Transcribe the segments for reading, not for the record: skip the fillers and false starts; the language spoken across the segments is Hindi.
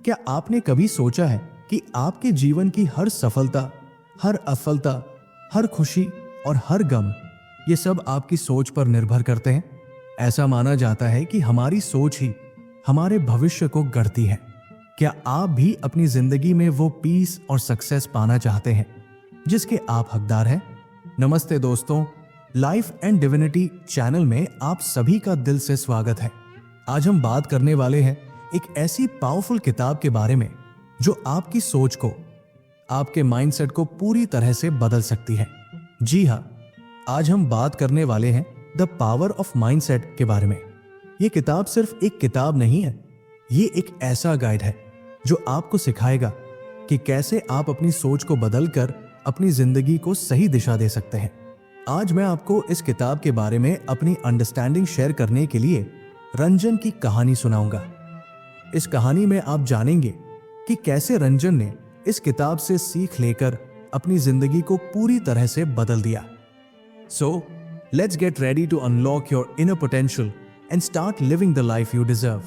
क्या आपने कभी सोचा है कि आपके जीवन की हर सफलता, हर असफलता, हर खुशी और हर गम, ये सब आपकी सोच पर निर्भर करते हैं? ऐसा माना जाता है कि हमारी सोच ही हमारे भविष्य को गढ़ती है। क्या आप भी अपनी जिंदगी में वो पीस और सक्सेस पाना चाहते हैं जिसके आप हकदार हैं? नमस्ते दोस्तों, लाइफ एंड डिविनिटी चैनल में आप सभी का दिल से स्वागत है। आज हम बात करने वाले हैं एक ऐसी पावरफुल किताब के बारे में जो आपकी सोच को, आपके माइंडसेट को पूरी तरह से बदल सकती है। जी हाँ, आज हम बात करने वाले हैं द पावर ऑफ माइंडसेट के बारे में। ये किताब सिर्फ एक किताब नहीं है, ये एक ऐसा गाइड है जो आपको सिखाएगा कि कैसे आप अपनी सोच को बदलकर अपनी जिंदगी को सही दिशा दे सकते हैं। आज मैं आपको इस किताब के बारे में अपनी अंडरस्टैंडिंग शेयर करने के लिए रंजन की कहानी सुनाऊंगा। इस कहानी में आप जानेंगे कि कैसे रंजन ने इस किताब से सीख लेकर अपनी जिंदगी को पूरी तरह से बदल दिया। So let's get ready to unlock your inner potential and start living the life you deserve.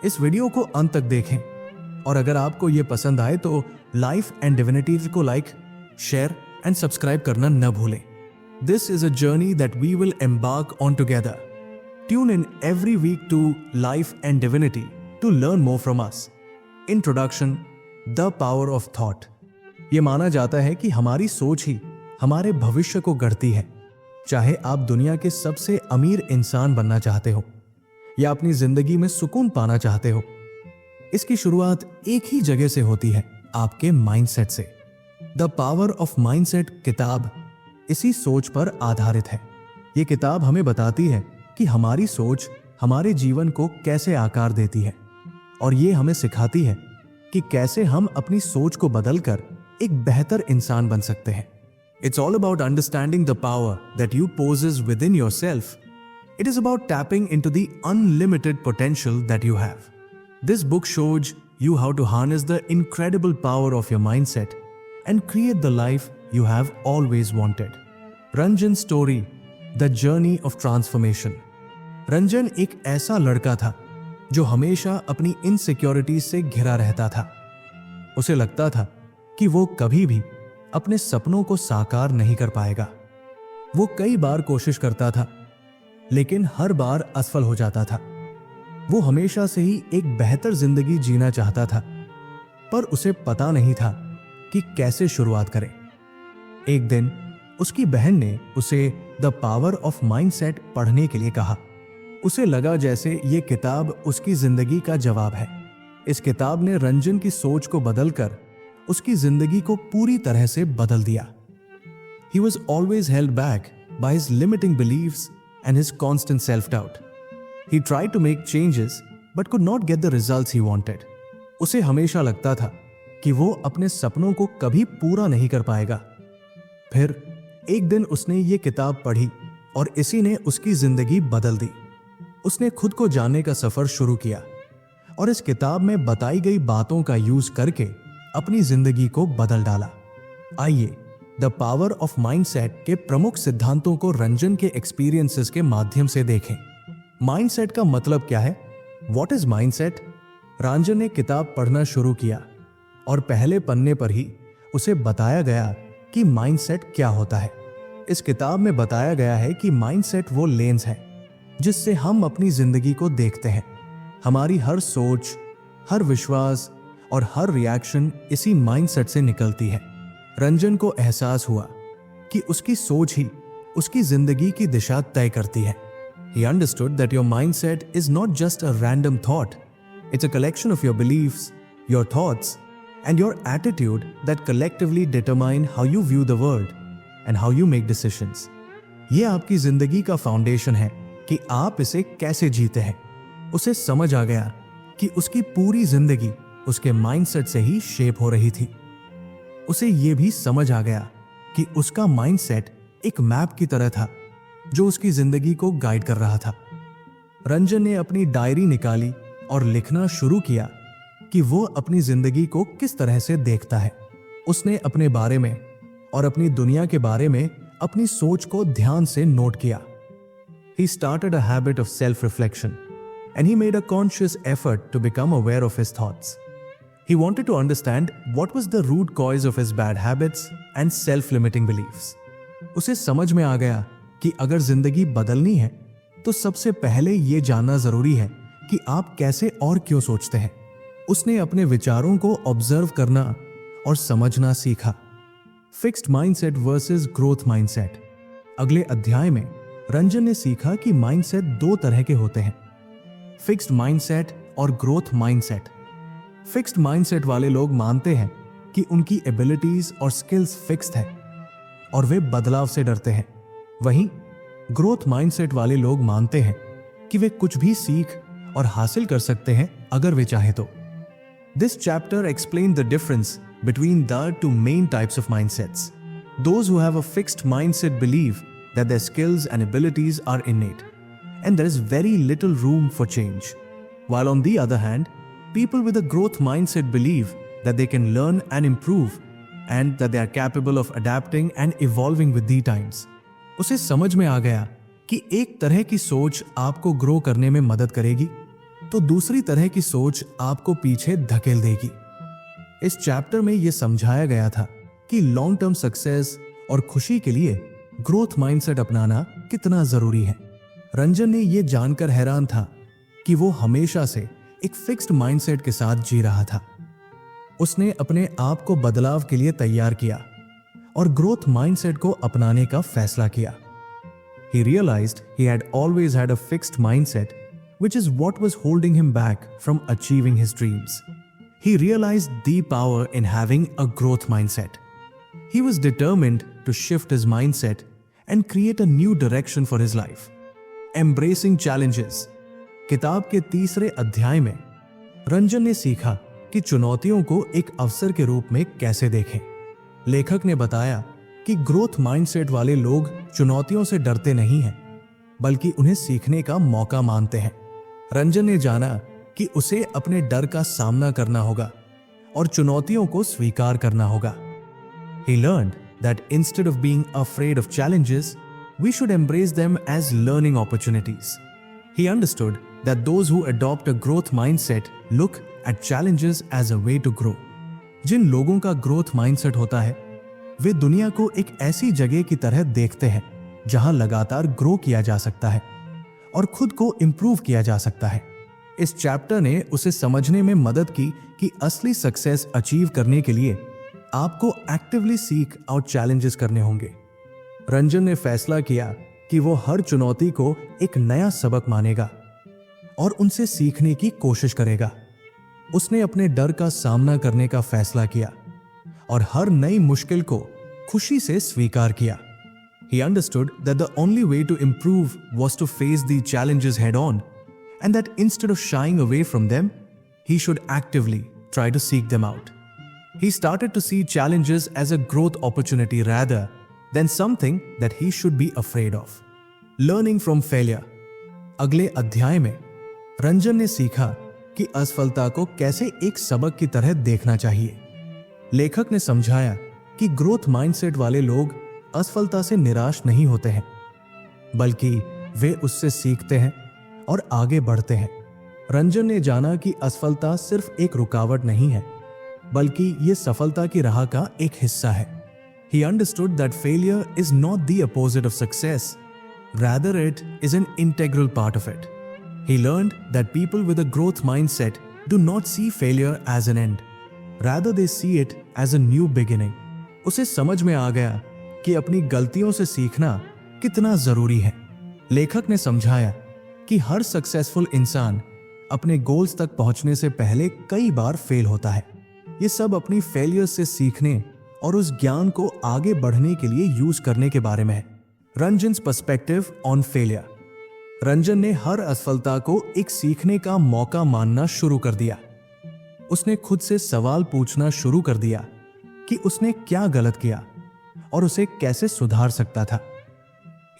इस वीडियो को अंत तक देखें और अगर आपको यह पसंद आए तो लाइफ एंड डिविनिटी को लाइक, शेयर एंड सब्सक्राइब करना न भूलें। This is a journey that we will embark on together. Tune in every week to life and divinity to learn more from us. Introduction, the power of thought. यह माना जाता है कि हमारी सोच ही हमारे भविष्य को गढ़ती है। चाहे आप दुनिया के सबसे अमीर इंसान बनना चाहते हो या अपनी जिंदगी में सुकून पाना चाहते हो, इसकी शुरुआत एक ही जगह से होती है, आपके माइंडसेट से। द पावर ऑफ माइंडसेट किताब इसी सोच पर आधारित है। यह किताब हमें बताती है कि हमारी सोच हमारे जीवन को कैसे आकार देती है और यह हमें सिखाती है कि कैसे हम अपनी सोच को बदलकर एक बेहतर इंसान बन सकते हैं। It's all about understanding the power that you possess within yourself. It is about tapping into the unlimited potential that you have. This book shows you how to harness the incredible power of your mindset and create the life you have always wanted. Ranjan's story, the journey of transformation. Ranjan एक ऐसा लड़का था जो हमेशा अपनी इनसिक्योरिटीज से घिरा रहता था। उसे लगता था कि वो कभी भी अपने सपनों को साकार नहीं कर पाएगा। वो कई बार कोशिश करता था लेकिन हर बार असफल हो जाता था। वो हमेशा से ही एक बेहतर जिंदगी जीना चाहता था, पर उसे पता नहीं था कि कैसे शुरुआत करें। एक दिन उसकी बहन ने उसे द पावर ऑफ माइंडसेट पढ़ने के लिए कहा। उसे लगा जैसे ये किताब उसकी जिंदगी का जवाब है। इस किताब ने रंजन की सोच को बदलकर उसकी जिंदगी को पूरी तरह से बदल दिया। He was always held back by his limiting beliefs and his constant self-doubt. He tried to make changes but could not get the results he wanted. उसे हमेशा लगता था कि वो अपने सपनों को कभी पूरा नहीं कर पाएगा। फिर एक दिन उसने ये किताब पढ़ी और इसी ने उसकी जिंदगी बदल दी। उसने खुद को जानने का सफर शुरू किया और इस किताब में बताई गई बातों का यूज करके अपनी जिंदगी को बदल डाला। आइए द पावर ऑफ माइंडसेट के प्रमुख सिद्धांतों को रंजन के एक्सपीरियंसेस के माध्यम से देखें। माइंडसेट का मतलब क्या है? What is mindset? रंजन ने किताब पढ़ना शुरू किया और पहले पन्ने पर ही उसे बताया गया कि माइंडसेट क्या होता है। इस किताब में बताया गया है कि माइंडसेट वो लेंस है जिससे हम अपनी जिंदगी को देखते हैं। हमारी हर सोच, हर विश्वास और हर रिएक्शन इसी माइंडसेट से निकलती है। रंजन को एहसास हुआ कि उसकी सोच ही उसकी जिंदगी की दिशा तय करती है। He understood that your mindset is not just a random thought. It's a collection of your beliefs, your thoughts, and your attitude that collectively determine how you view the world and how you make decisions. ये आपकी जिंदगी का फाउंडेशन है कि आप इसे कैसे जीते हैं। उसे समझ आ गया कि उसकी पूरी जिंदगी उसके माइंडसेट से ही शेप हो रही थी। उसे यह भी समझ आ गया कि उसका माइंडसेट एक मैप की तरह था जो उसकी जिंदगी को गाइड कर रहा था। रंजन ने अपनी डायरी निकाली और लिखना शुरू किया कि वो अपनी जिंदगी को किस तरह से देखता है। उसने अपने बारे में और अपनी दुनिया के बारे में अपनी सोच को ध्यान से नोट किया। He started a habit of self-reflection and he made a conscious effort to become aware of his thoughts. He wanted to understand what was the root cause of his bad habits and self-limiting beliefs. उसे समझ में आ गया कि अगर जिंदगी बदलनी है तो सबसे पहले ये जानना जरूरी है कि आप कैसे और क्यों सोचते हैं। उसने अपने विचारों को ऑब्जर्व करना और समझना सीखा। Fixed mindset versus growth mindset. अगले अध्याय में रंजन ने सीखा कि माइंडसेट दो तरह के होते हैं, फिक्स्ड माइंडसेट और ग्रोथ माइंडसेट। फिक्स्ड माइंडसेट वाले लोग मानते हैं कि उनकी एबिलिटीज और स्किल्स फिक्स्ड हैं और वे बदलाव से डरते हैं। वहीं ग्रोथ माइंडसेट वाले लोग मानते हैं कि वे कुछ भी सीख और हासिल कर सकते हैं अगर वे चाहें तो। This chapter explained the difference between the two main types of mindsets. Those who have a fixed mindset believe that their skills and abilities are innate, and there is very little room for change. While on the other hand, people with a growth mindset believe that they can learn and improve, and that they are capable of adapting and evolving with the times. उसे समझ में आ गया कि एक तरह की सोच आपको ग्रो करने में मदद करेगी तो दूसरी तरह की सोच आपको पीछे धकेल देगी। इस चैप्टर में यह समझाया गया था कि लॉन्ग टर्म सक्सेस और खुशी के लिए ग्रोथ माइंडसेट अपनाना कितना जरूरी है। रंजन ने यह जानकर हैरान था कि वो हमेशा से एक फिक्स्ड माइंडसेट के साथ जी रहा था। उसने अपने आप को बदलाव के लिए तैयार किया और ग्रोथ माइंडसेट को अपनाने का फैसला किया। He realized he had always had a fixed mindset, which is what was holding him back from achieving his dreams. He realized the power in having a growth mindset. He was determined to shift his mindset and create a new direction for his life. Embracing challenges. किताब के तीसरे अध्याय में रंजन ने सीखा कि चुनौतियों को एक अवसर के रूप में कैसे देखें। लेखक ने बताया कि ग्रोथ माइंडसेट वाले लोग चुनौतियों से डरते नहीं हैं, बल्कि उन्हें सीखने का मौका मानते हैं। रंजन ने जाना कि उसे अपने डर का सामना करना होगा और चुनौतियों को स्वीकार करना होगा। He learned that instead of being afraid of challenges, we should embrace them as learning opportunities. He understood that those who adopt a growth mindset look at challenges as a way to grow. जिन लोगों का ग्रोथ माइंडसेट होता है वे दुनिया को एक ऐसी जगह की तरह देखते हैं जहां लगातार ग्रो किया जा सकता है और खुद को इंप्रूव किया जा सकता है। इस चैप्टर ने उसे समझने में मदद की कि असली सक्सेस अचीव करने के लिए आपको एक्टिवली सीक और चैलेंजेस करने होंगे। रंजन ने फैसला किया कि वो हर चुनौती को एक नया सबक मानेगा और उनसे सीखने की कोशिश करेगा। उसने अपने डर का सामना करने का फैसला किया और हर नई मुश्किल को खुशी से स्वीकार किया। He understood that the only way to improve was to face the challenges head on, and that instead of shying away from them, he should actively try to seek them out. He started to see challenges as a growth opportunity rather than something that he should be afraid of. Learning from failure. अगले अध्याय में रंजन ने सीखा कि असफलता को कैसे एक सबक की तरह देखना चाहिए। लेखक ने समझाया कि ग्रोथ माइंडसेट वाले लोग असफलता से निराश नहीं होते हैं, बल्कि वे उससे सीखते हैं और आगे बढ़ते हैं। रंजन ने जाना कि असफलता सिर्फ एक रुकावट नहीं है, बल्कि ये सफलता की राह का एक हिस्सा है। He understood that failure is not the opposite of success, rather it is an integral part of it. He learned that people with a growth mindset do not see failure as an end, rather they see it as a new beginning. उसे समझ में आ गया कि अपनी गलतियों से सीखना कितना जरूरी है। लेखक ने समझाया कि हर सक्सेसफुल इंसान अपने गोल्स तक पहुंचने से पहले कई बार फेल होता है। ये सब अपनी फेलियर से सीखने और उस ज्ञान को आगे बढ़ने के लिए यूज करने के बारे में है। रंजन्स पर्सपेक्टिव ऑन फेलियर। रंजन ने हर असफलता को एक सीखने का मौका मानना शुरू कर दिया। उसने खुद से सवाल पूछना शुरू कर दिया कि उसने क्या गलत किया और उसे कैसे सुधार सकता था।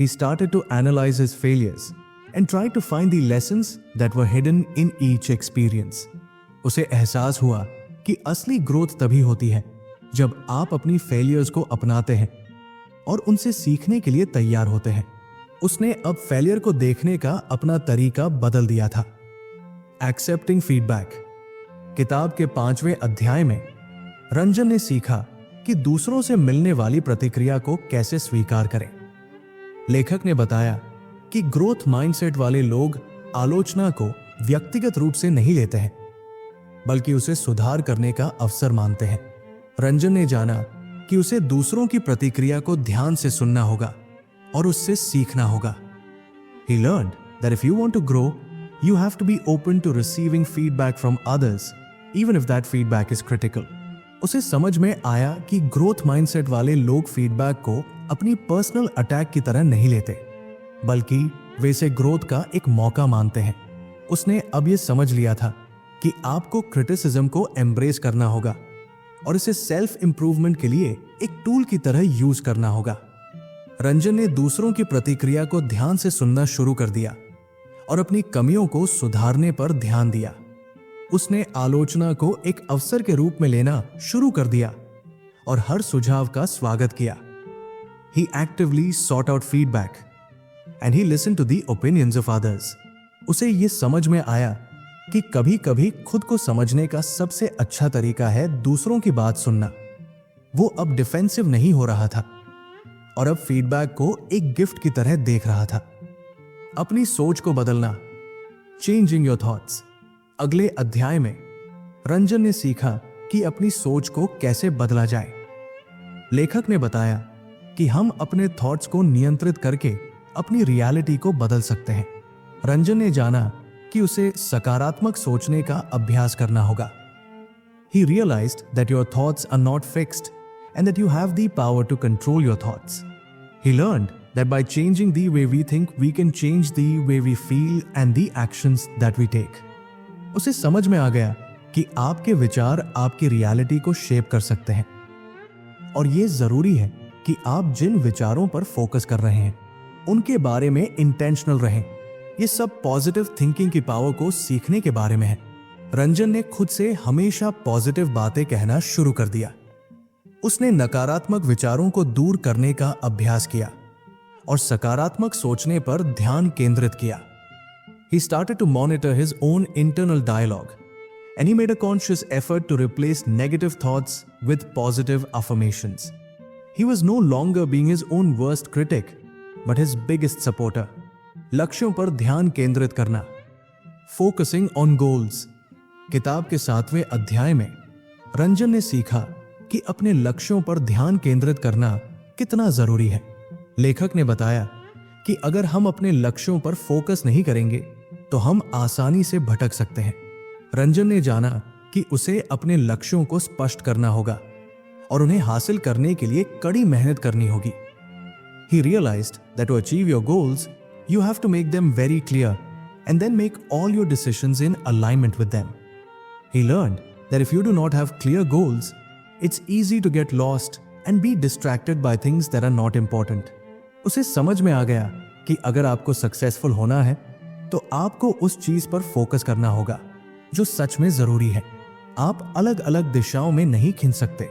He started to analyze his failures and tried to find the lessons that were hidden in each experience. उसे एहसास हुआ कि असली ग्रोथ तभी होती है जब आप अपनी फेलियर्स को अपनाते हैं और उनसे सीखने के लिए तैयार होते हैं। उसने अब फेलियर को देखने का अपना तरीका बदल दिया था। Accepting feedback. किताब के 5वें अध्याय में रंजन ने सीखा कि दूसरों से मिलने वाली प्रतिक्रिया को कैसे स्वीकार करें। लेखक ने बताया कि ग्रोथ माइंडसेट वाले लोग आलोचना को व्यक्तिगत रूप से नहीं लेते हैं, बल्कि उसे सुधार करने का अवसर मानते हैं। रंजन ने जाना कि उसे दूसरों की प्रतिक्रिया को ध्यान से सुनना होगा और उससे सीखना होगा। He learned that if you want to grow, you have to be open to receiving feedback from others, even if that feedback is critical. उसे समझ में आया कि ग्रोथ माइंडसेट वाले लोग फीडबैक को अपनी पर्सनल अटैक की तरह नहीं लेते, बल्कि वे इसे ग्रोथ का एक मौका मानते हैं। उसने अब यह समझ लिया था कि आपको क्रिटिसिज्म को एम्ब्रेस करना होगा और इसे सेल्फ इंप्रूवमेंट के लिए एक टूल की तरह यूज करना होगा। रंजन ने दूसरों की प्रतिक्रिया को ध्यान से सुनना शुरू कर दिया और अपनी कमियों को सुधारने पर ध्यान दिया। उसने आलोचना को एक अवसर के रूप में लेना शुरू कर दिया और हर सुझाव का स्वागत किया। He actively sought out feedback and he listened to the opinions of others. उसे ये समझ में आया कि कभी-कभी खुद को समझने का सबसे अच्छा तरीका है दूसरों की बात सुनना। वो अब डिफेंसिव नहीं हो रहा था और अब फीडबैक को एक गिफ्ट की तरह देख रहा था। अपनी सोच को बदलना, चेंजिंग योर थॉट्स। अगले अध्याय में रंजन ने सीखा कि अपनी सोच को कैसे बदला जाए। लेखक ने बताया कि हम अपने थॉट्स को नियंत्रित करके अपनी रियलिटी को बदल सकते हैं। रंजन ने जाना कि उसे सकारात्मक सोचने का अभ्यास करना होगा। He realized that your thoughts are not fixed and that you have the power to control your thoughts. He learned that by changing the way we think, we can change the way we feel and the actions that we take. उसे समझ में आ गया कि आपके विचार आपकी रियलिटी को शेप कर सकते हैं और यह जरूरी है कि आप जिन विचारों पर फोकस कर रहे हैं उनके बारे में इंटेंशनल रहें। यह सब पॉजिटिव थिंकिंग की पावर को सीखने के बारे में है। रंजन ने खुद से हमेशा पॉजिटिव बातें कहना शुरू कर दिया। उसने नकारात्मक विचारों को दूर करने का अभ्यास किया और सकारात्मक सोचने पर ध्यान केंद्रित किया। He started to monitor his own internal dialogue and he made a conscious effort to replace negative thoughts with positive affirmations. He was no longer being his own worst critic, but his biggest supporter. लक्ष्यों पर ध्यान केंद्रित करना, focusing on goals। किताब के 7वें अध्याय में रंजन ने सीखा कि अपने लक्ष्यों पर ध्यान केंद्रित करना कितना जरूरी है। लेखक ने बताया कि अगर हम अपने लक्ष्यों पर फोकस नहीं करेंगे तो हम आसानी से भटक सकते हैं। रंजन ने जाना कि उसे अपने लक्ष्यों को स्पष्ट करना होगा और उन्हें हासिल करने के लिए कड़ी मेहनत करनी होगी। He realized that to achieve your goals, you have to make them very clear and then make all your decisions in alignment with them. He learned that if you do not have clear goals, it's easy to get lost and be distracted by things that are not important. उसे समझ में आ गया कि अगर आपको सक्सेसफुल होना है तो आपको उस चीज पर फोकस करना होगा जो सच में जरूरी है। आप अलग अलग दिशाओं में नहीं खिंच सकते।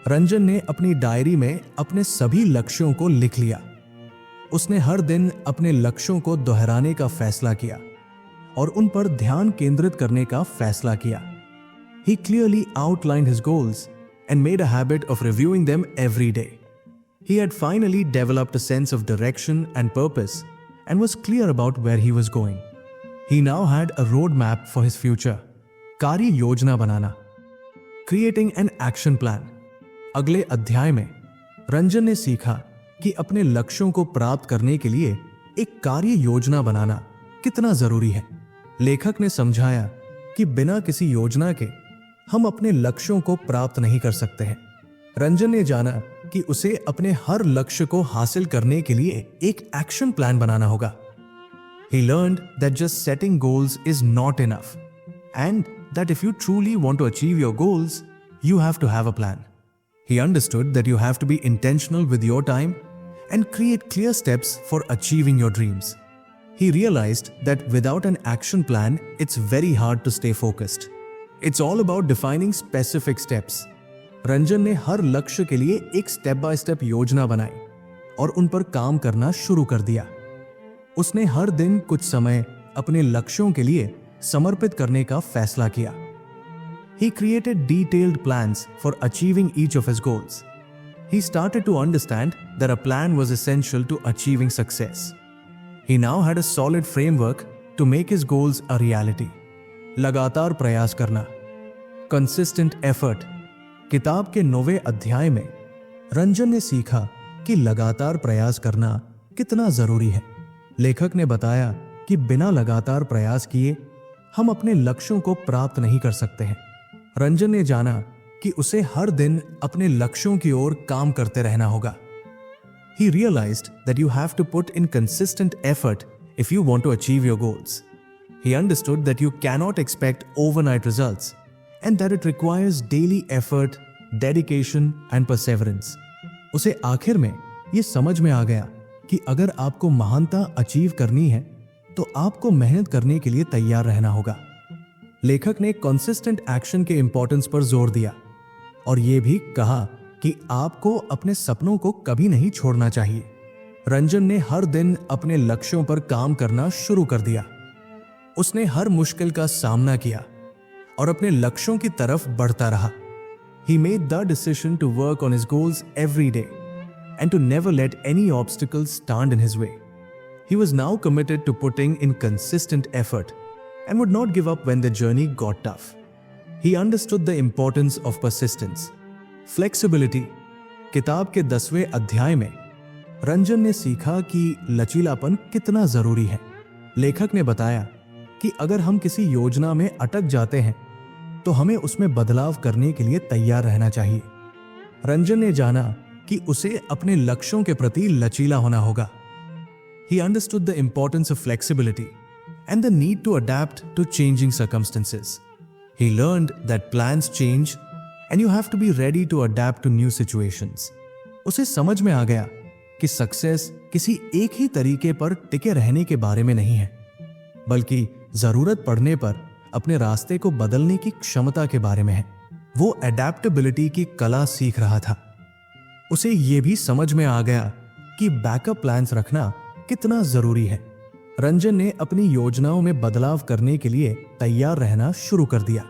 रंजन ने अपनी डायरी में अपने सभी लक्ष्यों को लिख लिया। उसने हर दिन अपने लक्ष्यों को दोहराने का फैसला किया और उन पर ध्यान केंद्रित करने का फैसला किया। He clearly outlined his goals and made a habit of reviewing them every day. He had finally developed a sense of direction and purpose and was clear about where he was going. He now had a roadmap for his future. कार्य योजना बनाना, creating an action plan. अगले अध्याय में रंजन ने सीखा कि अपने लक्ष्यों को प्राप्त करने के लिए एक कार्य योजना बनाना कितना जरूरी है। लेखक ने समझाया कि बिना किसी योजना के हम अपने लक्ष्यों को प्राप्त नहीं कर सकते हैं। रंजन ने जाना कि उसे अपने हर लक्ष्य को हासिल करने के लिए एक एक्शन प्लान बनाना होगा। He learned that just setting goals is not enough and that if you truly want to achieve your goals, you have to have a plan. He understood that you have to be intentional with your time and create clear steps for achieving your dreams. He realized that without an action plan, it's very hard to stay focused. It's all about defining specific steps. Ranjan ने हर लक्ष्य के लिए एक स्टेप बाय स्टेप योजना बनाई और उन पर काम करना शुरू कर दिया। उसने हर दिन कुछ समय अपने लक्ष्यों के लिए समर्पित करने का फैसला किया। He created detailed plans for achieving each of his goals. He started to understand that a plan was essential to achieving success. He now had a solid framework to make his goals a reality. लगातार प्रयास करना, consistent effort। किताब के 9वें अध्याय में रंजन ने सीखा कि लगातार प्रयास करना कितना जरूरी है। लेखक ने बताया कि बिना लगातार प्रयास किए हम अपने लक्ष्यों को प्राप्त नहीं कर सकते हैं। रंजन ने जाना कि उसे हर दिन अपने लक्ष्यों की ओर काम करते रहना होगा। He realized that you have to put in consistent effort if you want to achieve your goals. He understood that you cannot expect overnight results and that it requires daily effort, dedication and perseverance. उसे आखिर में ये समझ में आ गया कि अगर आपको महानता अचीव करनी है तो आपको मेहनत करने के लिए तैयार रहना होगा। लेखक ने कंसिस्टेंट एक्शन के इंपॉर्टेंस पर जोर दिया और यह भी कहा कि आपको अपने सपनों को कभी नहीं छोड़ना चाहिए। रंजन ने हर दिन अपने लक्ष्यों पर काम करना शुरू कर दिया। उसने हर मुश्किल का सामना किया और अपने लक्ष्यों की तरफ बढ़ता रहा। He made the decision to work on his goals every day and to never let any obstacles stand in his way. He was now committed to putting in consistent effort and would not give up when the journey got tough. He understood the importance of persistence. Flexibility। किताब के 10वें अध्याय में रंजन ने सीखा कि लचीलापन कितना जरूरी है। लेखक ने बताया कि अगर हम किसी योजना में अटक जाते हैं तो हमें उसमें बदलाव करने के लिए तैयार रहना चाहिए। रंजन ने जाना कि उसे अपने लक्ष्यों के प्रति लचीला होना होगा। He understood the importance of flexibility and the need to adapt to changing circumstances. He learned that plans change and you have to be ready to adapt to new situations. उसे समझ में आ गया कि सक्सेस किसी एक ही तरीके पर टिके रहने के बारे में नहीं है, बल्कि जरूरत पड़ने पर अपने रास्ते को बदलने की क्षमता के बारे में है। वो अडेप्टेबिलिटी की कला सीख रहा था। उसे यह भी समझ में आ गया कि बैकअप प्लान्स रखना कितना जरूरी है। रंजन ने अपनी योजनाओं में बदलाव करने के लिए तैयार रहना शुरू कर दिया।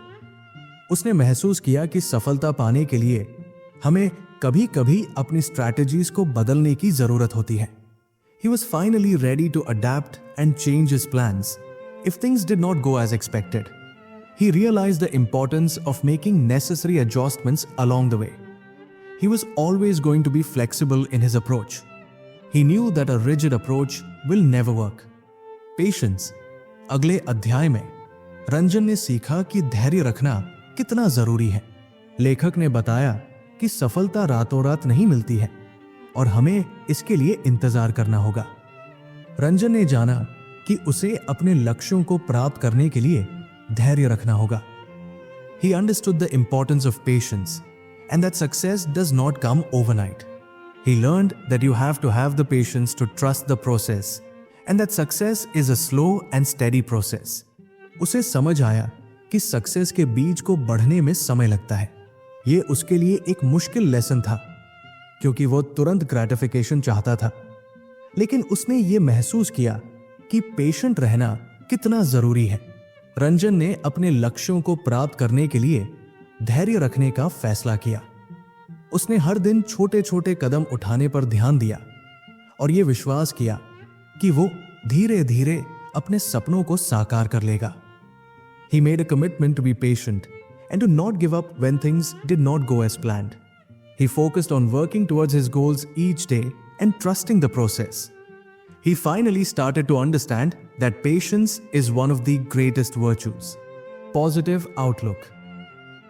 उसने महसूस किया कि सफलता पाने के लिए हमें कभी-कभी अपनी स्ट्रैटेजीज को बदलने की जरूरत होती है। He was finally ready to adapt and change his plans if things did not go as expected. He realized the importance of making necessary adjustments along the way. He was always going to be flexible in his approach. He knew that a rigid approach will never work. Patience। अगले अध्याय में रंजन ने सीखा कि धैर्य रखना कितना जरूरी है। लेखक ने बताया कि सफलता रातों रात नहीं मिलती है और हमें इसके लिए इंतजार करना होगा। रंजन ने जाना कि उसे अपने लक्ष्यों को प्राप्त करने के लिए धैर्य रखना होगा। He understood the importance of patience and that success does not come overnight. He learned that you have to have the patience to trust the process and that success is a slow and steady process. उसे समझ आया कि सक्सेस के बीज को बढ़ने में समय लगता है। ये उसके लिए एक मुश्किल लेसन था क्योंकि वो तुरंत ग्रेटिफिकेशन चाहता था, लेकिन उसने ये महसूस किया कि पेशेंट रहना कितना जरूरी है। रंजन ने अपने लक्ष्यों को प्राप्त करने के लिए धैर्य रखने का फैसला किया। उसने हर दिन छोटे छोटे कदम उठाने पर ध्यान दिया और यह विश्वास किया कि वो धीरे धीरे अपने सपनों को साकार कर लेगा। He made a commitment to be patient and to not give up when things did not go as planned. He focused on working towards his goals each day and trusting the process. He finally started to understand that patience is one of the greatest virtues. Positive outlook।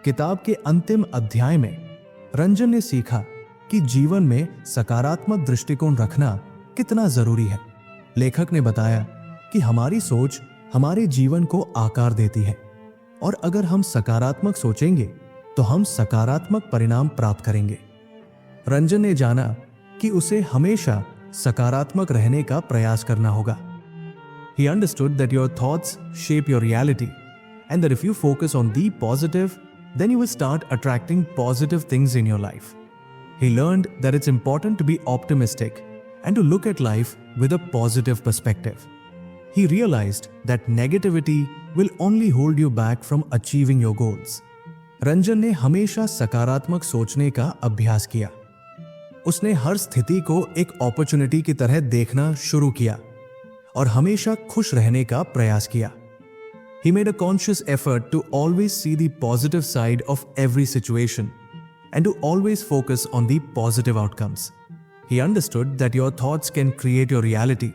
किताब के अंतिम अध्याय में रंजन ने सीखा कि जीवन में सकारात्मक दृष्टिकोण रखना कितना जरूरी है। लेखक ने बताया कि हमारी सोच हमारे जीवन को आकार देती है और अगर हम सकारात्मक सोचेंगे तो हम सकारात्मक परिणाम प्राप्त करेंगे। रंजन ने जाना कि उसे हमेशा सकारात्मक रहने का प्रयास करना होगा। He understood that your thoughts shape your reality and that if you focus on the positive, then you will start attracting positive things in your life. He learned that it's important to be optimistic and to look at life with a positive perspective. He realized that negativity will only hold you back from achieving your goals. Ranjan ने हमेशा सकारात्मक सोचने का अभ्यास किया। उसने हर स्थिति को एक अपॉर्चुनिटी की तरह देखना शुरू किया और हमेशा खुश रहने का प्रयास किया। He made a conscious effort to always see the positive side of every situation and to always focus on the positive outcomes. He understood that your thoughts can create your reality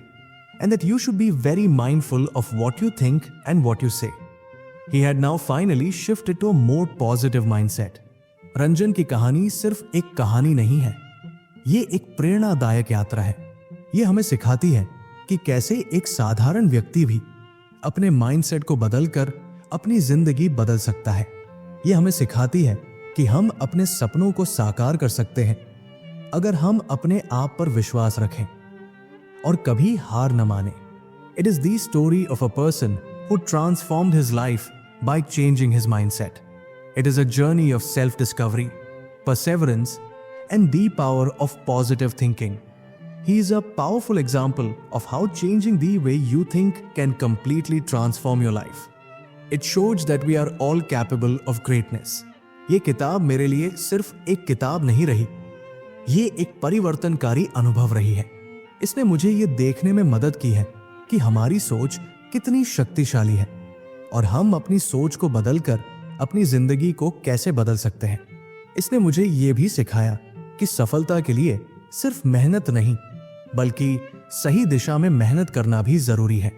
and that you should be very mindful of what you think and what you say. He had now finally shifted to a more positive mindset. Ranjan की कहानी सिर्फ एक कहानी नहीं है, ये एक प्रेरणादायक यात्रा है। ये हमें सिखाती है कि कैसे एक साधारण व्यक्ति भी अपने माइंडसेट को बदलकर अपनी जिंदगी बदल सकता है। ये हमें सिखाती है कि हम अपने सपनों को साकार कर सकते हैं अगर हम अपने आप पर विश्वास रखें और कभी हार न माने। It is the story of a person who transformed his life by changing his mindset. It is a journey of self discovery, Perseverance and the power of positive thinking. He is a powerful example of how changing the way you think can completely transform your life. It shows that we are all capable of greatness. ये किताब मेरे लिए सिर्फ एक किताब नहीं रही, ये एक परिवर्तनकारी अनुभव रही है। इसने मुझे ये देखने में मदद की है कि हमारी सोच कितनी शक्तिशाली है और हम अपनी सोच को बदलकर अपनी जिंदगी को कैसे बदल सकते हैं। इसने मुझे ये भी सिखाया कि सफलता के लिए सिर्फ मेहनत नहीं बल्कि सही दिशा में मेहनत करना भी जरूरी है।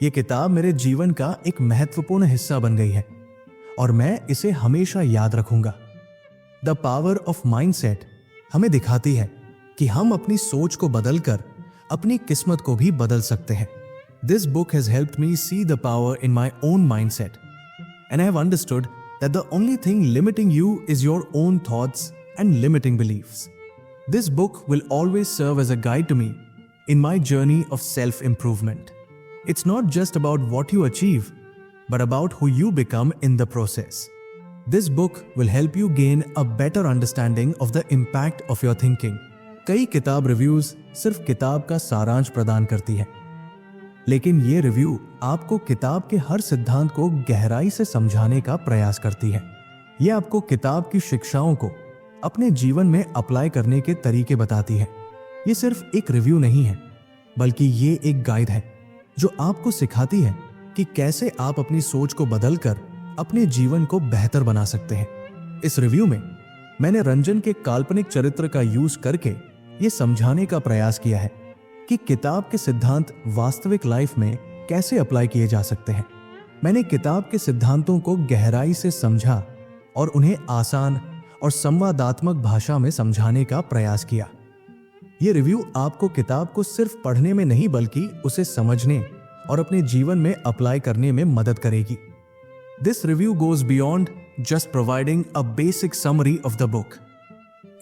ये किताब मेरे जीवन का एक महत्वपूर्ण हिस्सा बन गई है और मैं इसे हमेशा याद रखूंगा। द पावर ऑफ माइंडसेट हमें दिखाती है कि हम अपनी सोच को बदलकर अपनी किस्मत को भी बदल सकते हैं। This book has helped me see the power in my own mindset and I have understood that the only thing limiting you is your own thoughts and limiting beliefs. This book will always serve as a guide to me in my journey of self-improvement. It's not just about what you achieve, but about who you become in the process. This book will help you gain a better understanding of the impact of your thinking. कई किताब रिव्यूज सिर्फ किताब का सारांश प्रदान करती है, लेकिन ये रिव्यू आपको किताब के हर सिद्धांत को गहराई से समझाने का प्रयास करती है। ये आपको किताब की शिक्षाओं को अपने जीवन में अप्लाई करने के तरीके बताती है। ये सिर्फ एक रिव्यू नहीं है, बल्कि ये एक गाइड है जो आपको सिखाती है कि कैसे आप अपनी सोच को बदलकर अपने जीवन को बेहतर बना सकते हैं। इस रिव्यू में मैंने रंजन के काल्पनिक चरित्र का यूज करके ये समझाने का प्रयास किया है कि किताब के सिद्धांत वास्तविक लाइफ में कैसे अप्लाई किए जा सकते हैं। मैंने किताब के सिद्धांतों को गहराई से समझा और उन्हें आसान और संवादात्मक भाषा में समझाने का प्रयास किया। यह रिव्यू आपको किताब को सिर्फ पढ़ने में नहीं बल्कि उसे समझने और अपने जीवन में अप्लाई करने में मदद करेगी। This review goes beyond just providing a basic summary of the book.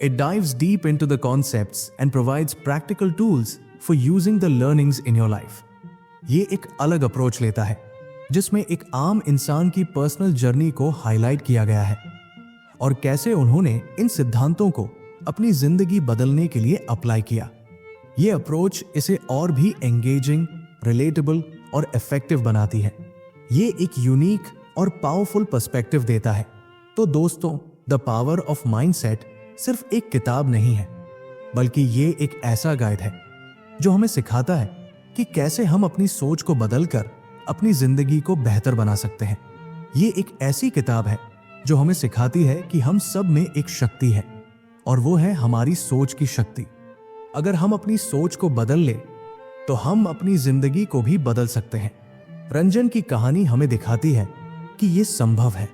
It dives deep into the concepts and provides practical tools for using the learnings in your life. ये एक अलग अप्रोच लेता है जिसमें एक आम इंसान की पर्सनल जर्नी को हाईलाइट किया गया है और कैसे उन्होंने इन सिद्धांतों को अपनी जिंदगी बदलने के लिए अप्लाई किया। यह अप्रोच इसे और भी एंगेजिंग, रिलेटेबल और इफेक्टिव बनाती है। ये एक यूनिक और पावरफुल पर्सपेक्टिव देता है। तो दोस्तों, द पावर ऑफ माइंडसेट सिर्फ एक किताब नहीं है, बल्कि ये एक ऐसा गाइड है जो हमें सिखाता है कि कैसे हम अपनी सोच को बदलकर अपनी जिंदगी को बेहतर बना सकते हैं। ये एक ऐसी किताब है जो हमें सिखाती है कि हम सब में एक शक्ति है और वो है हमारी सोच की शक्ति। अगर हम अपनी सोच को बदल ले तो हम अपनी जिंदगी को भी बदल सकते हैं। रंजन की कहानी हमें दिखाती है कि ये संभव है।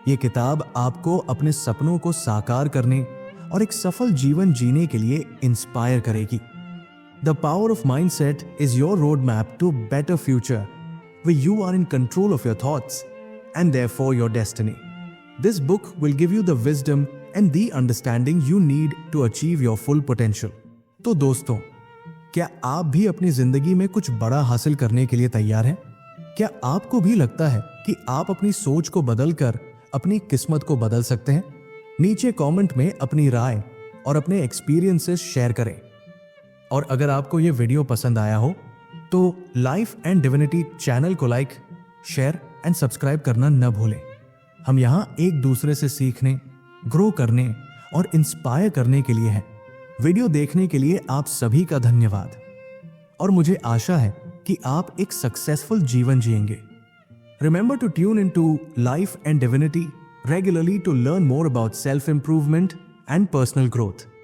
ये किताब आपको अपने सपनों को साकार करने और एक सफल जीवन जीने के लिए इंस्पायर करेगी। The power of mindset is your road map to better future where you are in control of your thoughts and therefore your destiny. This book will give you the wisdom and the understanding you need to achieve your full potential. तो दोस्तों, क्या आप भी अपनी जिंदगी में कुछ बड़ा हासिल करने के लिए तैयार हैं? क्या आपको भी लगता है कि आप अपनी सोच को बदलकर अपनी किस्मत को बदल सकते हैं? नीचे कमेंट में अपनी राय और अपने एक्सपीरियंसेस शेयर करें। और अगर आपको ये वीडियो पसंद आया हो तो लाइफ एंड डिविनिटी चैनल को लाइक, शेयर एंड सब्सक्राइब करना न भूलें। हम यहाँ एक दूसरे से सीखने, ग्रो करने और इंस्पायर करने के लिए हैं। वीडियो देखने के लिए आप सभी का धन्यवाद और मुझे आशा है कि आप एक सक्सेसफुल जीवन जिएंगे। Remember to tune into Life and Divinity regularly to learn more about self-improvement and personal growth.